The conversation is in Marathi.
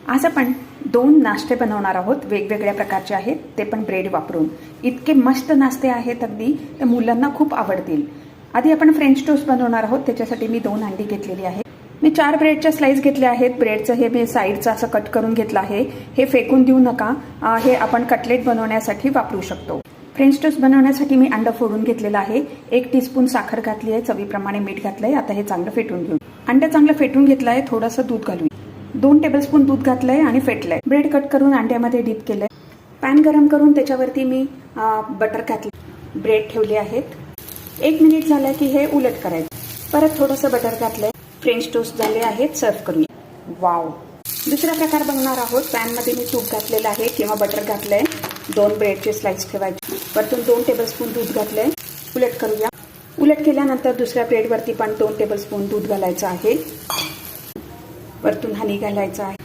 आज आपण 2 नाश्ते बनवणार आहोत, वेगवेगळ्या प्रकारचे आहेत, ते पण ब्रेड वापरून. इतके मस्त नाश्ते आहेत अगदी, ते मुलांना खूप आवडतील. आधी आपण फ्रेंच टोस्ट बनवणार आहोत. त्याच्यासाठी मी 2 अंडी घेतलेली आहेत. मी 4 ब्रेडच्या स्लाइस घेतल्या आहेत. ब्रेडचं हे मी साईडचं असं कट करून घेतलं आहे. हे फेकून देऊ नका, हे आपण कटलेट बनवण्यासाठी वापरू शकतो. फ्रेंच टोस्ट बनवण्यासाठी मी अंड फोडून घेतलेलं आहे. 1 टीस्पून साखर घातली आहे, चवीप्रमाणे मीठ घातलंय. आता हे चांगलं फेटून घेऊ. अंड चांगलं फेटून घेतलं आहे. थोडंसं दूध घालूया. 2 टेबलस्पून दूध घातलंय आणि फेटलंय. ब्रेड कट करून अंड्यामध्ये डीप केलंय. पॅन गरम करून त्याच्यावरती मी बटर घातलं. ब्रेड ठेवले आहेत. 1 मिनिट झालं की हे उलट करायचं. परत थोडंसं बटर घातलंय. फ्रेंच टोस्ट झाले आहेत. सर्व करूया. वाव. दुसरा प्रकार बघणार आहोत. पॅनमध्ये मी तूप घातलेलं आहे किंवा बटर घातलंय. 2 ब्रेडचे स्लाइस ठेवायचे. वरतून 2 टेबलस्पून दूध घातलंय. उलट करूया. उलट केल्यानंतर दुसऱ्या ब्रेडवरती पण 2 टेबलस्पून दूध घालायचं आहे. वरतून हनी घालायचं आहे.